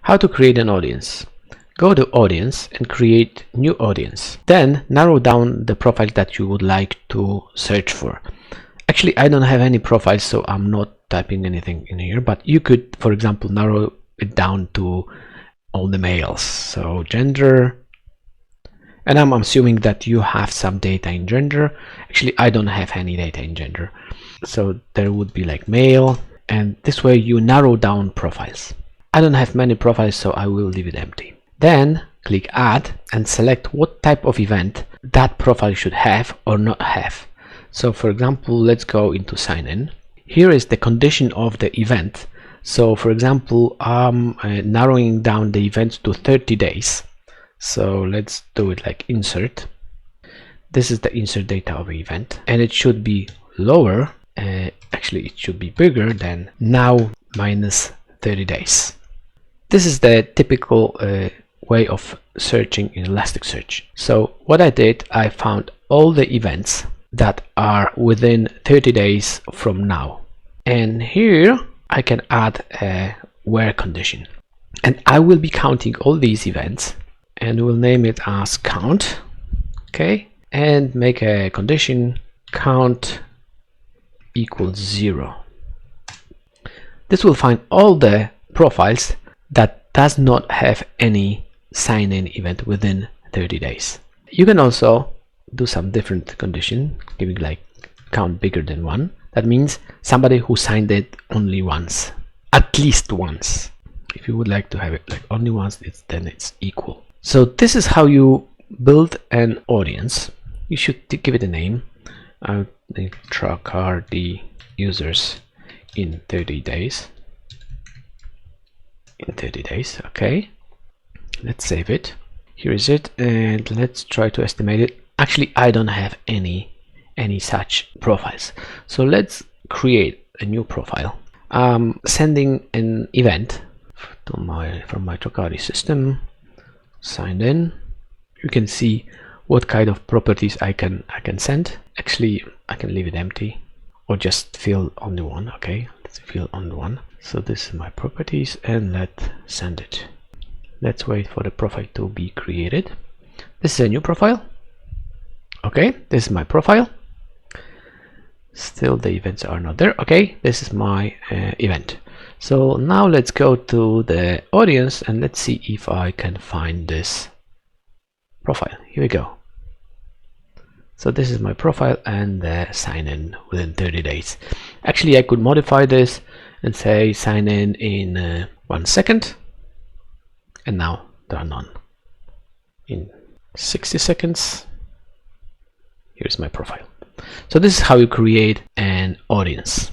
How to create an audience. Go to audience and create new audience. Then narrow down the profile that you would like to search for. Actually, I don't have any profiles, so I'm not typing anything in here, but you could, for example, narrow it down to all the males. So gender, and I'm assuming that you have some data in gender. Actually, I don't have any data in gender. So there would be like male, and this way you narrow down profiles. I don't have many profiles, so I will leave it empty. Then click add and select what type of event that profile should have or not have. So for example, let's go into sign in. Here is the condition of the event. So for example, I'm narrowing down the event to 30 days. So let's do it like insert. This is the insert data of the event, and it should be lower. Actually, it should be bigger than now minus 30 days. This is the typical way of searching in Elasticsearch. So what I did, I found all the events that are within 30 days from now, and here I can add a where condition, and I will be counting all these events and we'll name it as count. Okay, and make a condition count equals 0. This will find all the profiles that does not have any sign-in event within 30 days. You can also do some different condition, giving like count bigger than 1. That means somebody who signed it only once, at least once. If you would like to have it like only once, then it's equal. So this is how you build an audience. You should give it a name. Tracardi users in 30 days. In 30 days, okay. Let's save it. Here is it, and let's try to estimate it. Actually, I don't have any such profiles. So let's create a new profile. Sending an event to from my Tracardi system. Signed in. You can see what kind of properties I can send. Actually, I can leave it empty or just fill only one. Okay, let's fill only one. So this is my properties, and let's send it. Let's wait for the profile to be created. This is a new profile. Okay, this is my profile. Still the events are not there. Okay, this is my event. So now let's go to the audience and let's see if I can find this profile. Here we go. So this is my profile and the sign in within 30 days. Actually, I could modify this and say sign in 1 second, and now there are none. In 60 seconds, here's my profile. So this is how you create an audience.